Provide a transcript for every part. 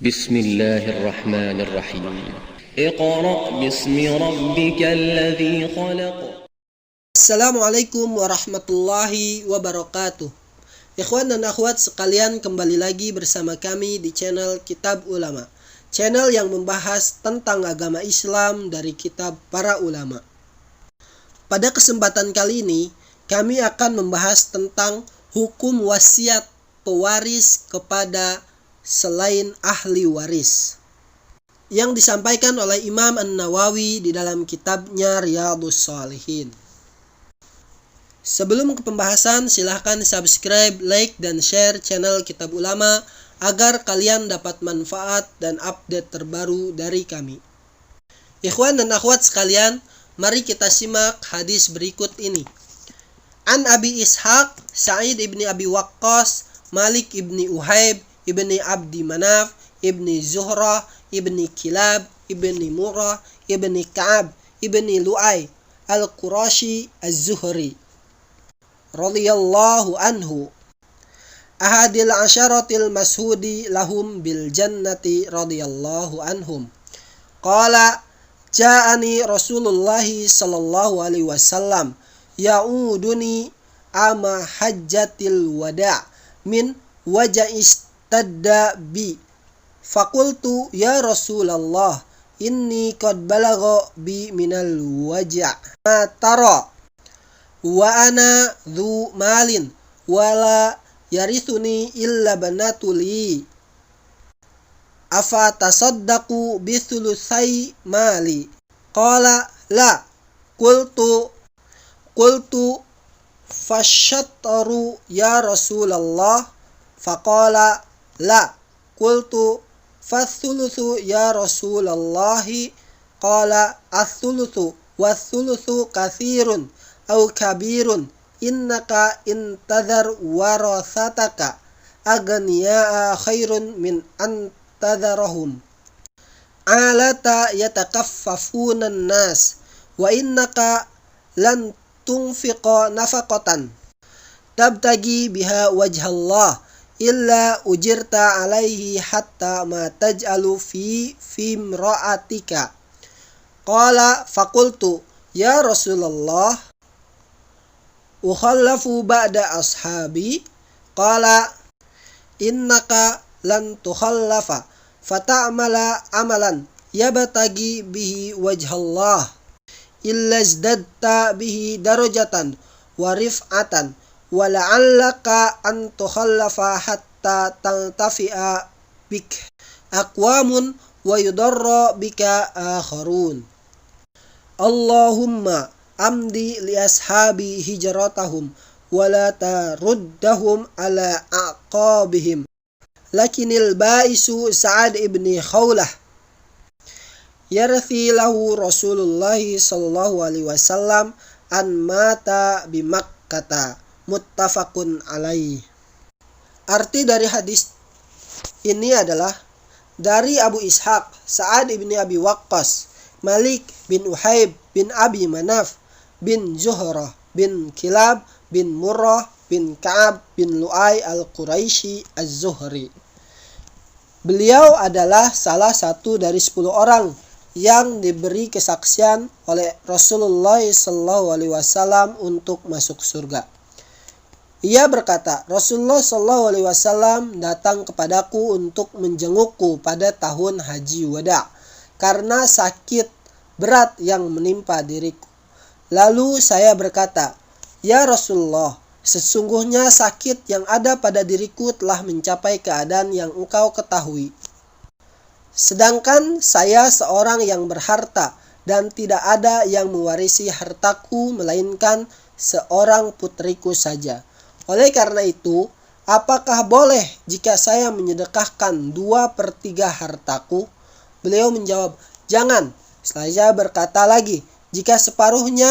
بسم الله الرحمن الرحيم اقرأ باسم ربك الذي خلق. Assalamualaikum warahmatullahi wabarakatuh. Ikhwan dan akhwat sekalian, kembali lagi bersama kami di channel Kitab Ulama, channel yang membahas tentang agama Islam dari kitab para ulama. Pada kesempatan kali ini kami akan membahas tentang hukum wasiat pewaris kepada selain ahli waris yang disampaikan oleh Imam An-Nawawi di dalam kitabnya Riyadhus Shalihin. Sebelum ke pembahasan, silahkan subscribe, like, dan share channel Kitab Ulama agar kalian dapat manfaat dan update terbaru dari kami. Ikhwan dan akhwat sekalian, mari kita simak hadis berikut ini. An Abi Ishaq, Sa'id ibni Abi Waqqas, Malik ibni Uhaib, ibni Abdi Manaf, ibni Zuhrah, ibni Kilab, ibni Murrah, ibni Ka'ab, ibni Lu'ay, Al-Qurashi Az-Zuhri, radhiyallahu anhu, ahadil asyaratil mashudi lahum bil jannati radhiyallahu anhum. Qala ja'ani Rasulullah sallallahu alaihi wasallam ya'uduni ama hajjatil wada' min waja'is tadda bi faqultu ya Rasulullah inni qad balagha bi minal waja' ma tara wa ana dhu malin wala yarithuni illa banatuli afa tasaddaqu bi thulutsai mali qala la qultu fashattaru ya Rasulullah faqala la qultu fathuluthu ya Rasulullah qala athuluthu wathuluthu kathirun au kabirun innaka intadhar warasataka aghniya'a khairun min antadharahum alata yatakaffafuna an-nas wa innaka lan tunfiqa nafaqatan tabtagi biha wajhallah illa ujirta alaihi hatta ma taj'alu fi imra'atika. Qala faqultu ya Rasulullah ukhallafu ba'da ashabi. Qala innaka lan tukhallafa fata'mala amalan yabtagi bihi wajhallah illa izdadta bihi darajatan wa rif'atan wa la'allaka an tukhallafa hatta tantafi'a bik aqwamun wa yudarra bika akharun. Allahumma amdi li ashabi hijratahum wa la taruddahum ala aqabihim lakinil ba'isu Sa'ad ibni Khawlah yarthi lahu Rasulullah sallallahu alaihi wasallam an mata bi Makkah, muttafaqun alaih. Arti dari hadis ini adalah dari Abu Ishaq, Sa'ad ibni Abi Waqqas, Malik bin Uhaib bin Abi Manaf bin Zuhrah bin Kilab bin Murrah bin Ka'ab bin Lu'ay al-Quraisy az-Zuhri. Beliau adalah salah satu dari 10 orang yang diberi kesaksian oleh Rasulullah SAW untuk masuk surga. Ia berkata, Rasulullah SAW datang kepadaku untuk menjengukku pada tahun Haji Wada karena sakit berat yang menimpa diriku. Lalu saya berkata, ya Rasulullah, sesungguhnya sakit yang ada pada diriku telah mencapai keadaan yang engkau ketahui. Sedangkan saya seorang yang berharta dan tidak ada yang mewarisi hartaku melainkan seorang putriku saja. Oleh karena itu, apakah boleh jika saya menyedekahkan 2/3 hartaku? Beliau menjawab, jangan. Saya berkata lagi, jika separuhnya,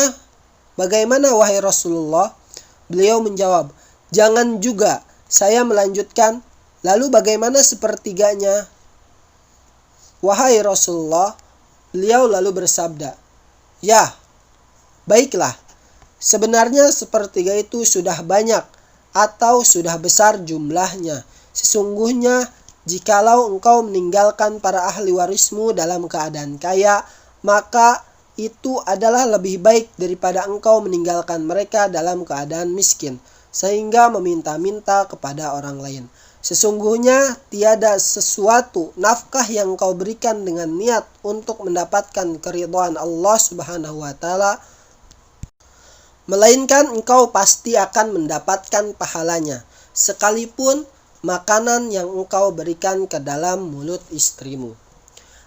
bagaimana wahai Rasulullah? Beliau menjawab, jangan juga. Saya melanjutkan, lalu bagaimana 1/3-nya? Wahai Rasulullah, beliau lalu bersabda, ya, baiklah. Sebenarnya 1/3 itu sudah banyak atau sudah besar jumlahnya. Sesungguhnya Jikalau engkau meninggalkan para ahli warismu dalam keadaan kaya, maka itu adalah lebih baik daripada engkau meninggalkan mereka dalam keadaan miskin, sehingga meminta-minta kepada orang lain. Sesungguhnya tiada sesuatu nafkah yang engkau berikan dengan niat untuk mendapatkan keridhaan Allah Subhanahu wa taala, melainkan engkau pasti akan mendapatkan pahalanya, sekalipun makanan yang engkau berikan ke dalam mulut istrimu.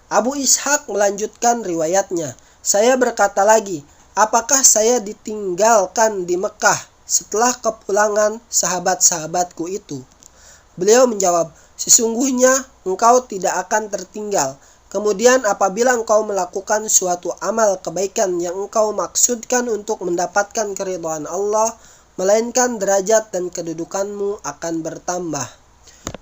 Abu Ishaq melanjutkan riwayatnya, saya berkata lagi, apakah saya ditinggalkan di Mekah setelah kepulangan sahabat-sahabatku itu? Beliau menjawab, sesungguhnya engkau tidak akan tertinggal. Kemudian apabila engkau melakukan suatu amal kebaikan yang engkau maksudkan untuk mendapatkan keridhaan Allah, melainkan derajat dan kedudukanmu akan bertambah.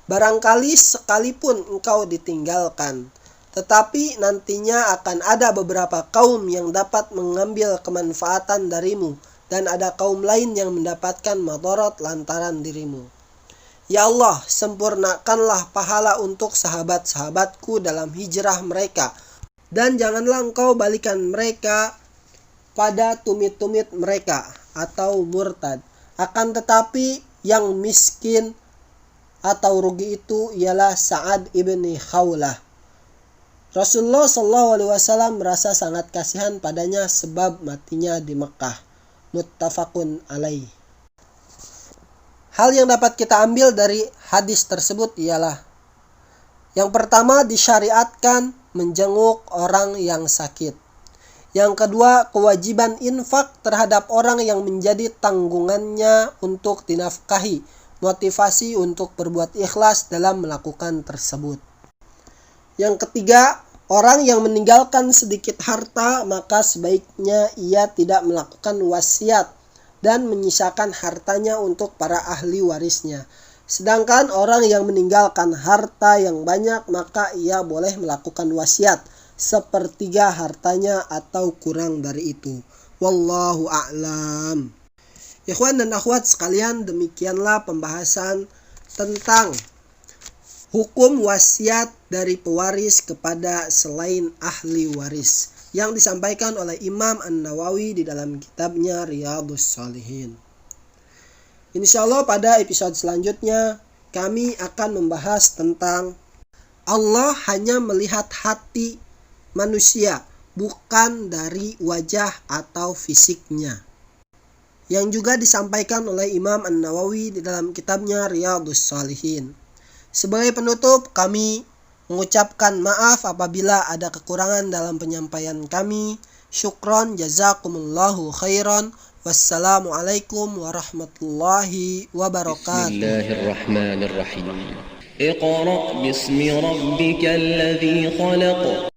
Barangkali sekalipun engkau ditinggalkan, tetapi nantinya akan ada beberapa kaum yang dapat mengambil kemanfaatan darimu, dan ada kaum lain yang mendapatkan madarat lantaran dirimu. Ya Allah, sempurnakanlah pahala untuk sahabat-sahabatku dalam hijrah mereka, dan janganlah engkau balikan mereka pada tumit-tumit mereka atau murtad. Akan tetapi yang miskin atau rugi itu ialah Sa'ad ibni Khawlah. Rasulullah SAW merasa sangat kasihan padanya sebab matinya di Mekah. Muttafaqun alaih. Hal yang dapat kita ambil dari hadis tersebut ialah, yang pertama, disyariatkan menjenguk orang yang sakit. Yang kedua, kewajiban infak terhadap orang yang menjadi tanggungannya untuk dinafkahi, motivasi untuk berbuat ikhlas dalam melakukan tersebut. Yang ketiga, orang yang meninggalkan sedikit harta, maka sebaiknya ia tidak melakukan wasiat dan menyisakan hartanya untuk para ahli warisnya. Sedangkan orang yang meninggalkan harta yang banyak, maka ia boleh melakukan wasiat sepertiga hartanya atau kurang dari itu. Wallahu a'lam. Ikhwan dan akhwat sekalian, demikianlah pembahasan tentang hukum wasiat dari pewaris kepada selain ahli waris yang disampaikan oleh Imam An-Nawawi di dalam kitabnya Riyadhus Shalihin. Insyaallah pada episode selanjutnya kami akan membahas tentang Allah hanya melihat hati manusia, bukan dari wajah atau fisiknya, yang juga disampaikan oleh Imam An-Nawawi di dalam kitabnya Riyadhus Shalihin. Sebagai penutup, kami mengucapkan maaf apabila ada kekurangan dalam penyampaian kami. Syukron, jazakumullahu khairan. Wassalamualaikum warahmatullahi wabarakatuh. Bismillahirrahmanirrahim. Iqra' bismi rabbikal ladzi khalaq.